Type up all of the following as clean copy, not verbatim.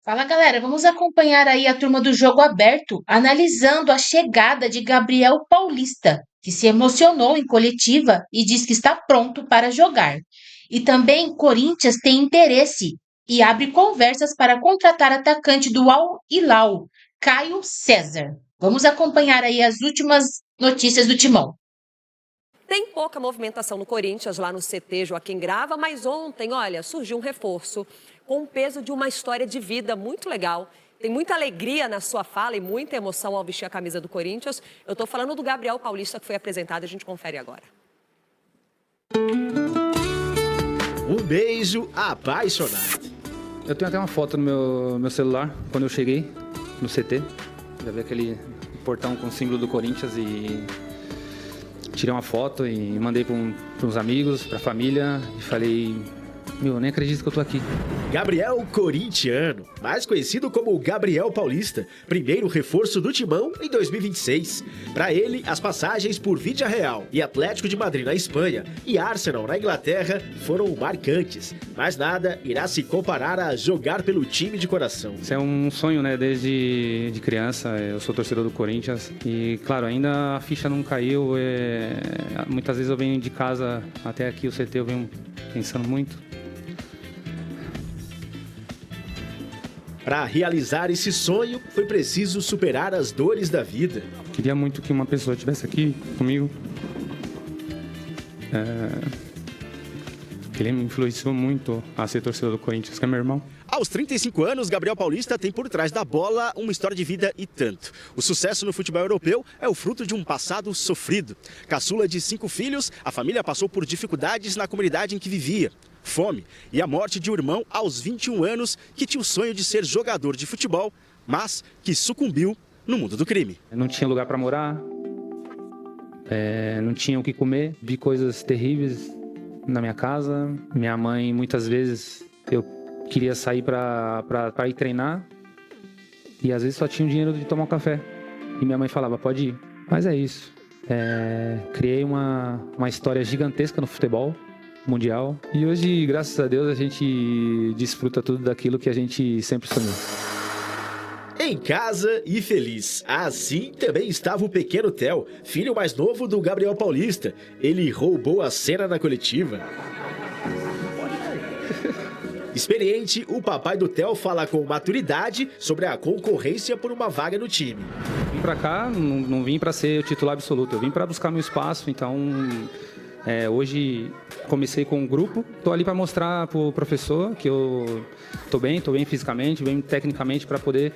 Fala galera, vamos acompanhar aí a turma do Jogo Aberto, analisando a chegada de Gabriel Paulista, que se emocionou em coletiva e diz que está pronto para jogar. E também Corinthians tem interesse e abre conversas para contratar atacante do Al Hilal, Caio César. Vamos acompanhar aí as últimas notícias do Timão. Tem pouca movimentação no Corinthians, lá no CT Joaquim Grava, mas ontem, olha, surgiu um reforço com o peso de uma história de vida muito legal. Tem muita alegria na sua fala e muita emoção ao vestir a camisa do Corinthians. Eu estou falando do Gabriel Paulista, que foi apresentado, a gente confere agora. Um beijo apaixonado. Eu tenho até uma foto no meu celular, quando eu cheguei no CT. Já vi aquele portão com o símbolo do Corinthians e tirei uma foto e mandei para uns amigos, para a família e falei: meu, eu nem acredito que eu tô aqui. Gabriel Corintiano, mais conhecido como Gabriel Paulista, primeiro reforço do Timão em 2026. Para ele, as passagens por Villarreal e Atlético de Madrid na Espanha e Arsenal na Inglaterra foram marcantes, mas nada irá se comparar a jogar pelo time de coração. Isso é um sonho, né? Desde de criança, eu sou torcedor do Corinthians e, claro, ainda a ficha não caiu. Muitas vezes eu venho de casa até aqui, o CT, eu venho pensando muito. Para realizar esse sonho, foi preciso superar as dores da vida. Queria muito que uma pessoa estivesse aqui comigo. Ele me influenciou muito a ser torcedor do Corinthians, que é meu irmão. Aos 35 anos, Gabriel Paulista tem por trás da bola uma história de vida e tanto. O sucesso no futebol europeu é o fruto de um passado sofrido. Caçula de 5 filhos, a família passou por dificuldades na comunidade em que vivia. Fome e a morte de um irmão aos 21 anos que tinha o sonho de ser jogador de futebol, mas que sucumbiu no mundo do crime. Não tinha lugar para morar, não tinha o que comer, vi coisas terríveis na minha casa. Minha mãe, muitas vezes, eu queria sair para ir treinar e às vezes só tinha o dinheiro de tomar um café. E minha mãe falava: pode ir. Mas é isso. Criei uma história gigantesca no futebol mundial. E hoje, graças a Deus, a gente desfruta tudo daquilo que a gente sempre sonhou. Em casa e feliz. Assim também estava o pequeno Theo, filho mais novo do Gabriel Paulista. Ele roubou a cena na coletiva. Experiente, o papai do Theo fala com maturidade sobre a concorrência por uma vaga no time. Vim pra cá, não vim pra ser o titular absoluto, eu vim pra buscar meu espaço, então hoje comecei com um grupo, tô ali para mostrar pro professor que eu tô bem fisicamente, bem tecnicamente para poder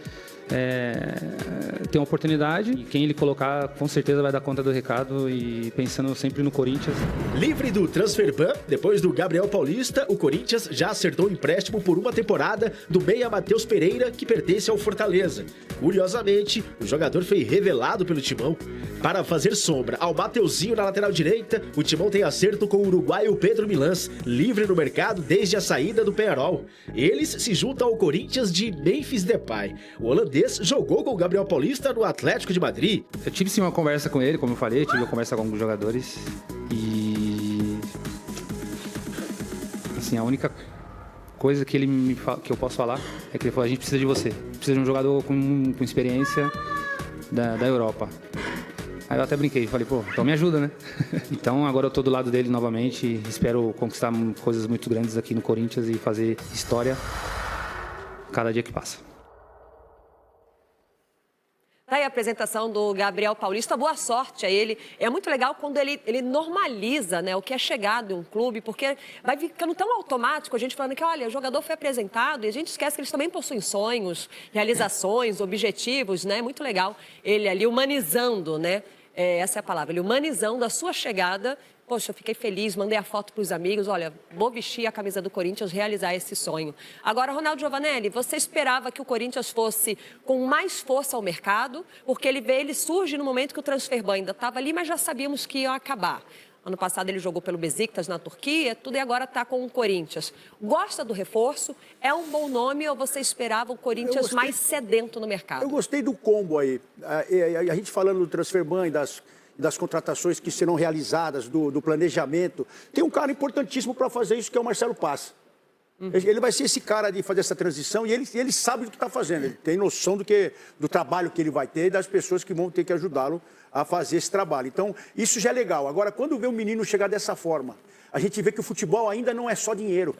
ter uma oportunidade. E quem ele colocar, com certeza vai dar conta do recado, e pensando sempre no Corinthians. Livre do Transferban, depois do Gabriel Paulista, o Corinthians já acertou o empréstimo por uma temporada do meia Matheus Pereira, que pertence ao Fortaleza. Curiosamente, o jogador foi revelado pelo Timão. Para fazer sombra ao Mateuzinho na lateral direita, o Timão tem acerto com o uruguaio Pedro Milans, livre no mercado desde a saída do Peñarol. Eles se juntam ao Corinthians de Memphis Depay. O holandês jogou com o Gabriel Paulista no Atlético de Madrid. Eu tive sim uma conversa com ele, como eu falei, tive uma conversa com alguns jogadores e assim, a única coisa que que eu posso falar é que ele falou: a gente precisa de você, precisa de um jogador com experiência da Europa. Aí eu até brinquei, falei: pô, então me ajuda, né? Então agora eu tô do lado dele novamente e espero conquistar coisas muito grandes aqui no Corinthians e fazer história cada dia que passa. Tá aí a apresentação do Gabriel Paulista, boa sorte a ele. É muito legal quando ele normaliza, né, o que é chegado em um clube, porque vai ficando tão automático a gente falando que, olha, o jogador foi apresentado e a gente esquece que eles também possuem sonhos, realizações, objetivos, né? Muito legal ele ali humanizando, né? Essa é a palavra, ele humanizando a sua chegada. Poxa, eu fiquei feliz, mandei a foto para os amigos, olha, vou vestir a camisa do Corinthians, realizar esse sonho. Agora, Ronaldo Giovanelli, você esperava que o Corinthians fosse com mais força ao mercado, porque ele surge no momento que o Transferban ainda estava ali, mas já sabíamos que ia acabar. Ano passado ele jogou pelo Besiktas na Turquia, tudo, e agora está com o Corinthians. Gosta do reforço? É um bom nome ou você esperava o Corinthians mais sedento no mercado? Eu gostei do combo aí. A gente falando do Transferban e das contratações que serão realizadas, do planejamento. Tem um cara importantíssimo para fazer isso, que é o Marcelo Paz. Ele vai ser esse cara de fazer essa transição e ele sabe do que está fazendo. Ele tem noção do trabalho que ele vai ter e das pessoas que vão ter que ajudá-lo a fazer esse trabalho. Então, isso já é legal. Agora, quando vê um menino chegar dessa forma, a gente vê que o futebol ainda não é só dinheiro.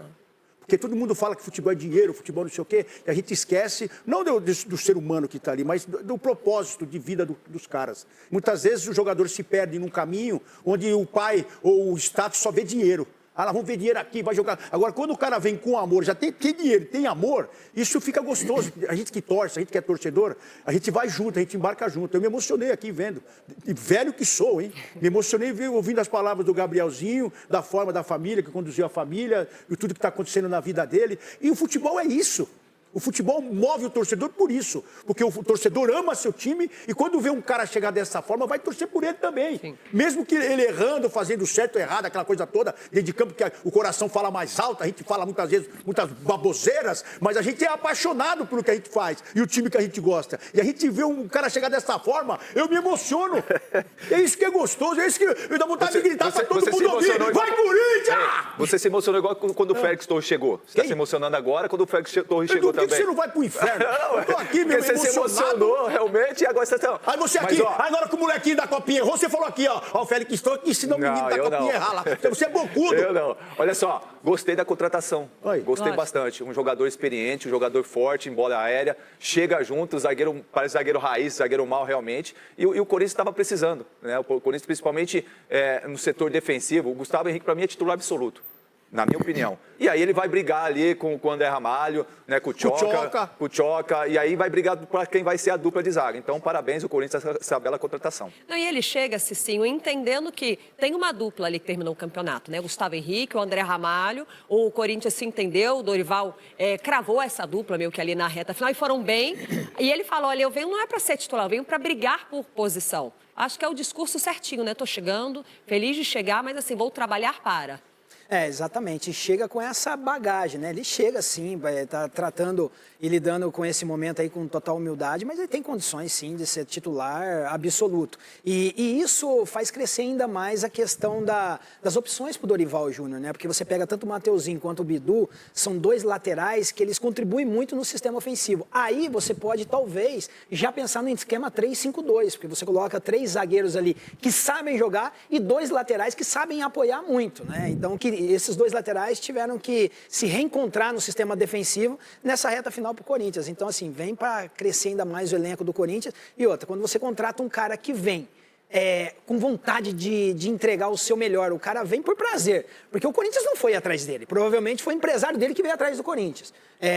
Porque todo mundo fala que futebol é dinheiro, futebol não sei o quê, e a gente esquece, não do ser humano que está ali, mas do propósito de vida dos caras. Muitas vezes os jogadores se perdem num caminho onde o pai ou o status só vê dinheiro. Ah, vamos ver dinheiro aqui, vai jogar. Agora, quando o cara vem com amor, já tem dinheiro, tem amor, isso fica gostoso. A gente que torce, a gente que é torcedor, a gente vai junto, a gente embarca junto. Eu me emocionei aqui vendo. E velho que sou, hein? Me emocionei ouvindo as palavras do Gabrielzinho, da forma da família, que conduziu a família, e tudo que está acontecendo na vida dele. E o futebol é isso. O futebol move o torcedor por isso, porque o torcedor ama seu time e quando vê um cara chegar dessa forma, vai torcer por ele também. Sim. Mesmo que ele errando, fazendo certo ou errado, aquela coisa toda, dentro de campo que o coração fala mais alto, a gente fala muitas vezes muitas baboseiras, mas a gente é apaixonado pelo que a gente faz e o time que a gente gosta. E a gente vê um cara chegar dessa forma, eu me emociono. É isso que é gostoso, é isso que eu dá vontade de gritar para todo mundo ouvir. Vai, Corinthians! Você se emocionou igual quando o Félix Torres chegou. Você está se emocionando agora quando o Félix Torres chegou também. Por que você não vai pro inferno? Não, eu tô aqui, meu, você se emocionou realmente e agora você está... Aí você aqui, aí na hora que o molequinho da copinha errou, você falou aqui, ó o Félix Torres que ensinou o menino da copinha errar lá. Você é bocudo. Eu não. Olha só, gostei da contratação. Gostei bastante. Um jogador experiente, um jogador forte em bola aérea, chega junto, zagueiro, parece zagueiro raiz, zagueiro mal realmente. E o Corinthians estava precisando, né? O Corinthians principalmente no setor defensivo. O Gustavo Henrique, para mim, é titular absoluto. Na minha opinião. E aí ele vai brigar ali com o André Ramalho, né, com o Tchoca, e aí vai brigar para quem vai ser a dupla de zaga. Então, parabéns ao Corinthians essa bela contratação. Não, e ele chega, Cicinho, entendendo que tem uma dupla ali que terminou o campeonato, né? Gustavo Henrique, o André Ramalho, o Corinthians se entendeu, o Dorival cravou essa dupla meio que ali na reta final e foram bem. E ele falou, olha, eu venho não é para ser titular, eu venho para brigar por posição. Acho que é o discurso certinho, né? Tô chegando, feliz de chegar, mas assim, vou trabalhar para... Exatamente. E chega com essa bagagem, né? Ele chega sim, tá tratando e lidando com esse momento aí com total humildade, mas ele tem condições sim de ser titular absoluto. E isso faz crescer ainda mais a questão das opções pro Dorival Júnior, né? Porque você pega tanto o Mateuzinho quanto o Bidu, são dois laterais que eles contribuem muito no sistema ofensivo. Aí você pode talvez já pensar no esquema 3-5-2, porque você coloca 3 zagueiros ali que sabem jogar e 2 laterais que sabem apoiar muito, né? Então esses 2 laterais tiveram que se reencontrar no sistema defensivo nessa reta final para o Corinthians. Então, assim, vem para crescer ainda mais o elenco do Corinthians. E outra, quando você contrata um cara que vem com vontade de entregar o seu melhor, o cara vem por prazer. Porque o Corinthians não foi atrás dele. Provavelmente foi o empresário dele que veio atrás do Corinthians.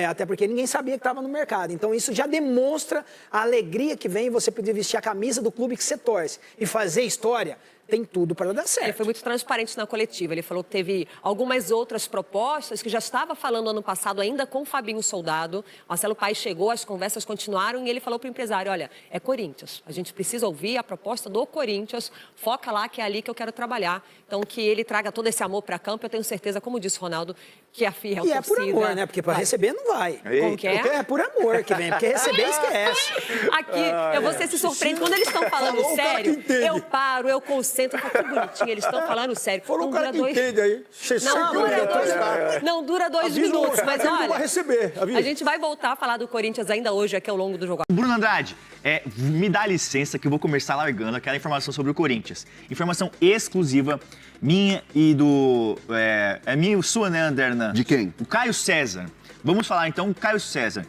Até porque ninguém sabia que estava no mercado. Então, isso já demonstra a alegria que vem você poder vestir a camisa do clube que você torce e fazer história. Tem tudo para dar certo. Ele foi muito transparente na coletiva. Ele falou que teve algumas outras propostas que já estava falando ano passado ainda com o Fabinho Soldado. Marcelo Paes chegou, as conversas continuaram e ele falou para o empresário, olha, é Corinthians. A gente precisa ouvir a proposta do Corinthians. Foca lá que é ali que eu quero trabalhar. Então, que ele traga todo esse amor para campo. Eu tenho certeza, como disse o Ronaldo, que a fiel torcida... E é por amor, né? Porque para receber não vai. Como que é? É por amor que vem. Porque receber esquece. Aqui, você se surpreende. Quando eles estão falando sério, eu paro, eu concentro. Eu falo, que bonitinho, eles estão falando sério. Falou o cara que entende aí. Não dura 2 minutos, mas olha, vai receber, a gente vai voltar a falar do Corinthians ainda hoje, aqui ao longo do jogo. Bruno Andrade, me dá licença que eu vou começar largando aquela informação sobre o Corinthians. Informação exclusiva minha e do... minha e sua, né, Anderna? De quem? O Caio César. Vamos falar então, Caio César.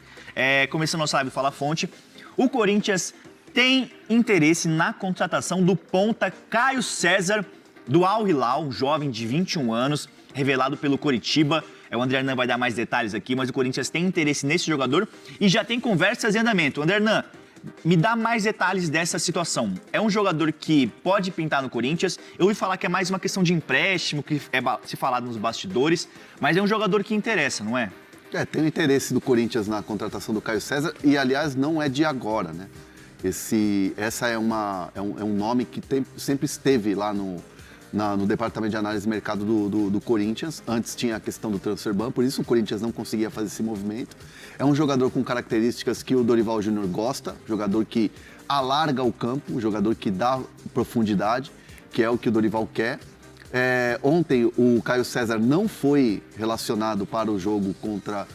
Começando nossa live Fala Fonte. O Corinthians tem interesse na contratação do ponta Caio César, do Al Hilal, um jovem de 21 anos, revelado pelo Coritiba. O André Hernan vai dar mais detalhes aqui, mas o Corinthians tem interesse nesse jogador e já tem conversas em andamento. André Hernan, me dá mais detalhes dessa situação. É um jogador que pode pintar no Corinthians. Eu ouvi falar que é mais uma questão de empréstimo, que é se falado nos bastidores, mas é um jogador que interessa, não é? Tem o interesse do Corinthians na contratação do Caio César e, aliás, não é de agora, né? Essa é um nome que sempre esteve lá no departamento de análise de mercado do Corinthians. Antes tinha a questão do transfer ban, por isso o Corinthians não conseguia fazer esse movimento. É um jogador com características que o Dorival Júnior gosta, jogador que alarga o campo, um jogador que dá profundidade, que é o que o Dorival quer. Ontem o Caio César não foi relacionado para o jogo contra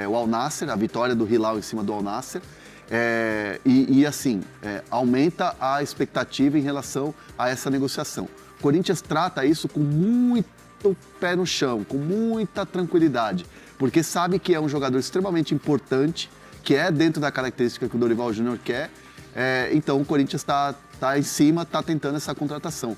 o Al Nassr, a vitória do Hilal em cima do Al Nassr. Aumenta a expectativa em relação a essa negociação. O Corinthians trata isso com muito pé no chão, com muita tranquilidade, porque sabe que é um jogador extremamente importante, que é dentro da característica que o Dorival Júnior quer. Então o Corinthians está em cima, está tentando essa contratação.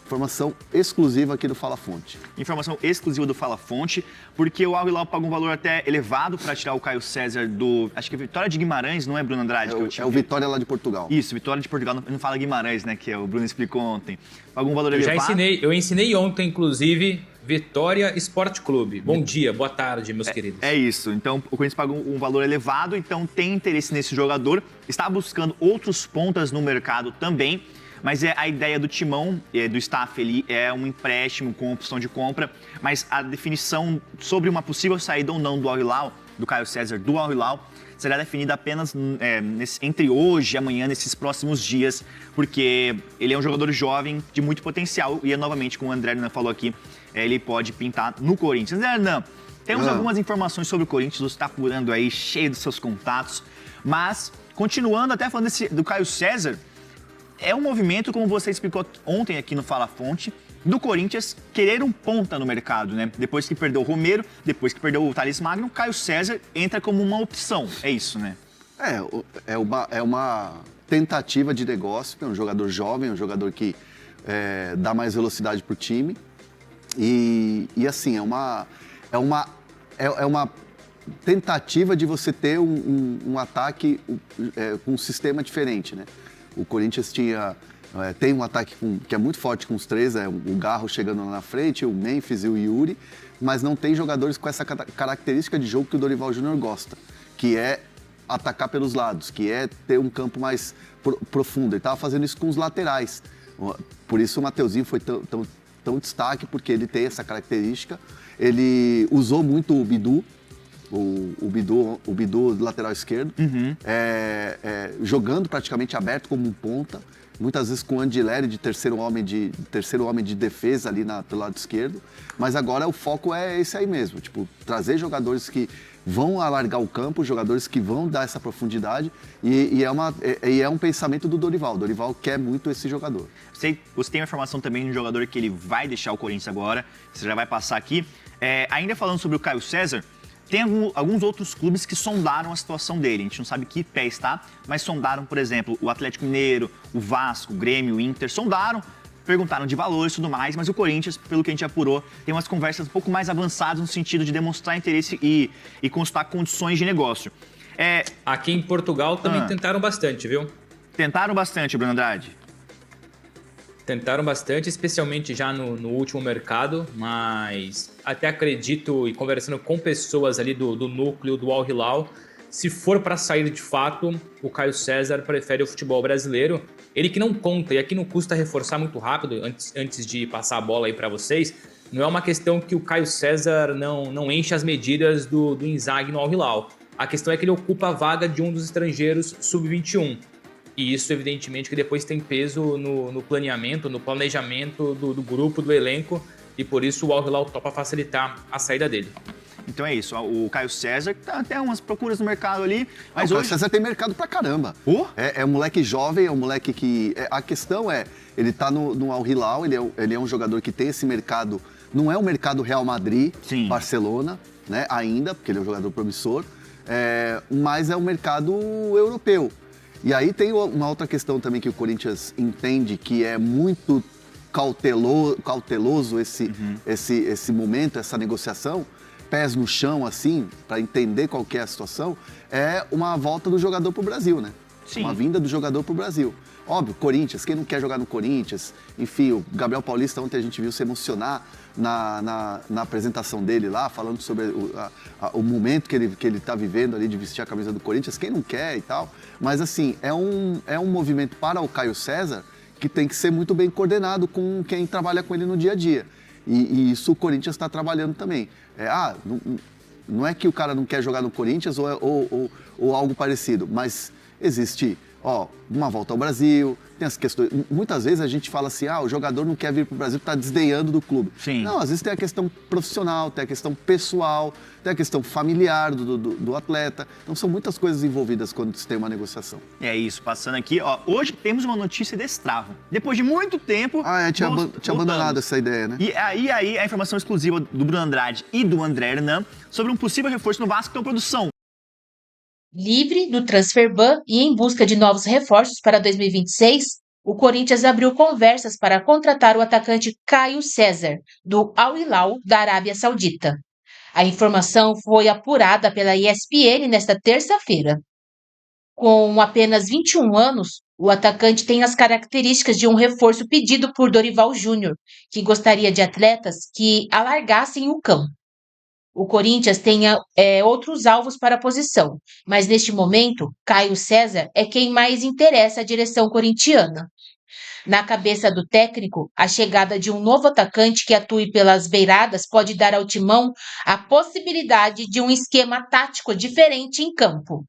Informação exclusiva aqui do Fala Fonte. Informação exclusiva do Fala Fonte, porque o Al Hilal paga um valor até elevado para tirar o Caio César do... Acho que é Vitória de Guimarães, não é, Bruno Andrade? É o Vitória lá de Portugal. Isso, Vitória de Portugal. Não fala Guimarães, né? Que o Bruno explicou ontem. Paga um valor elevado. Eu ensinei ontem, inclusive, Vitória Esporte Clube. Bom dia, boa tarde, meus queridos. É isso. Então, o Corinthians paga um valor elevado, então tem interesse nesse jogador. Está buscando outros pontas no mercado também. Mas a ideia do timão, do staff ali, é um empréstimo com opção de compra, mas a definição sobre uma possível saída ou não do Al Hilal, do Caio César do Al Hilal, será definida apenas entre hoje e amanhã, nesses próximos dias, porque ele é um jogador jovem de muito potencial e, novamente, como o André Hernan falou aqui, ele pode pintar no Corinthians. André Hernan, temos algumas informações sobre o Corinthians, você está apurando aí, cheio dos seus contatos, mas, continuando até falando do Caio César, é um movimento, como você explicou ontem aqui no Fala Fonte, do Corinthians querer um ponta no mercado, né? Depois que perdeu o Romero, depois que perdeu o Thales Magno, o Caio César entra como uma opção. É isso, né? É uma tentativa de negócio, é um jogador jovem, um jogador que dá mais velocidade para o time. E assim, é uma tentativa de você ter um ataque com um sistema diferente, né? O Corinthians tem um ataque que é muito forte com os três, o Garro chegando lá na frente, o Memphis e o Yuri, mas não tem jogadores com essa característica de jogo que o Dorival Júnior gosta, que é atacar pelos lados, que é ter um campo mais profundo. Ele estava fazendo isso com os laterais. Por isso o Mateuzinho foi tão destaque, porque ele tem essa característica. Ele usou muito o Bidu, o Bidu do lateral esquerdo, jogando praticamente aberto como um ponta, muitas vezes com o Andileri de terceiro homem de defesa ali do lado esquerdo, mas agora o foco é esse aí mesmo, tipo, trazer jogadores que vão alargar o campo, jogadores que vão dar essa profundidade e é um pensamento do Dorival. O Dorival quer muito esse jogador. Você tem uma informação também de um jogador que ele vai deixar o Corinthians agora, você já vai passar aqui. Ainda falando sobre o Caio César, tem alguns outros clubes que sondaram a situação dele. A gente não sabe que pé está, mas sondaram, por exemplo, o Atlético Mineiro, o Vasco, o Grêmio, o Inter, sondaram, perguntaram de valores e tudo mais, mas o Corinthians, pelo que a gente apurou, tem umas conversas um pouco mais avançadas no sentido de demonstrar interesse e consultar condições de negócio. Aqui em Portugal também tentaram bastante, viu? Tentaram bastante, Bruno Andrade. Tentaram bastante, especialmente já no último mercado, mas até acredito, e conversando com pessoas ali do núcleo do Al Hilal, se for para sair de fato, o Caio César prefere o futebol brasileiro. Ele que não conta, e aqui não custa reforçar muito rápido, antes de passar a bola aí para vocês, não é uma questão que o Caio César não enche as medidas do Inzaghi no Al Hilal. A questão é que ele ocupa a vaga de um dos estrangeiros sub-21. E isso, evidentemente, que depois tem peso no planeamento, no planejamento do grupo, do elenco, e por isso o Al Hilal topa facilitar a saída dele. Então é isso, o Caio César tá até umas procuras no mercado ali, mas o Caio César tem mercado pra caramba. É um moleque jovem, é um moleque que... a questão ele tá no Al Hilal, ele é um jogador que tem esse mercado, não é o mercado Real Madrid, sim, Barcelona, né, ainda, porque ele é um jogador promissor, mas é um mercado europeu. E aí tem uma outra questão também que o Corinthians entende que é muito cauteloso esse momento, essa negociação, pés no chão, assim, para entender qual que é a situação, é uma volta do jogador pro Brasil, né? Sim. Uma vinda do jogador pro Brasil. Óbvio, Corinthians, quem não quer jogar no Corinthians? Enfim, o Gabriel Paulista, ontem a gente viu se emocionar na apresentação dele lá, falando sobre o momento que ele está vivendo ali de vestir a camisa do Corinthians, quem não quer e tal. Mas, assim, é um movimento para o Caio César que tem que ser muito bem coordenado com quem trabalha com ele no dia a dia. E isso o Corinthians está trabalhando também. Não é que o cara não quer jogar no Corinthians ou algo parecido, mas existe Ó, uma volta ao Brasil, tem as questões... Muitas vezes a gente fala assim, o jogador não quer vir para o Brasil, está desdenhando do clube. Sim. Não, às vezes tem a questão profissional, tem a questão pessoal, tem a questão familiar do atleta. Então são muitas coisas envolvidas quando se tem uma negociação. É isso, passando aqui, ó, hoje temos uma notícia de Strava. Depois de muito tempo... Tinha abandonado essa ideia, né? E aí a informação exclusiva do Bruno Andrade e do André Hernan sobre um possível reforço no Vasco que estão em produção. Livre do transfer ban e em busca de novos reforços para 2026, o Corinthians abriu conversas para contratar o atacante Caio César, do Al Hilal da Arábia Saudita. A informação foi apurada pela ESPN nesta terça-feira. Com apenas 21 anos, o atacante tem as características de um reforço pedido por Dorival Júnior, que gostaria de atletas que alargassem o campo. O Corinthians tem outros alvos para a posição, mas neste momento, Caio César é quem mais interessa à direção corintiana. Na cabeça do técnico, a chegada de um novo atacante que atue pelas beiradas pode dar ao Timão a possibilidade de um esquema tático diferente em campo,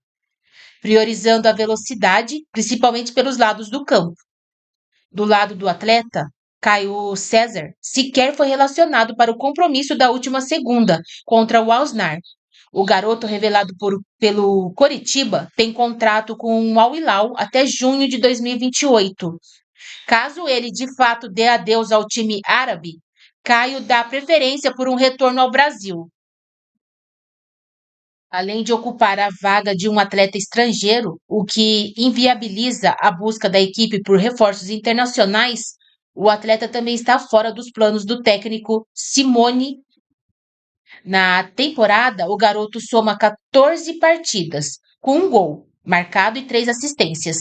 priorizando a velocidade, principalmente pelos lados do campo. Do lado do atleta, Caio César sequer foi relacionado para o compromisso da última segunda contra o Al-Nassr. O garoto, revelado pelo Coritiba, tem contrato com o Al Hilal até junho de 2028. Caso ele de fato dê adeus ao time árabe, Caio dá preferência por um retorno ao Brasil. Além de ocupar a vaga de um atleta estrangeiro, o que inviabiliza a busca da equipe por reforços internacionais, o atleta também está fora dos planos do técnico Simone. Na temporada, o garoto soma 14 partidas, com um gol marcado e 3 assistências.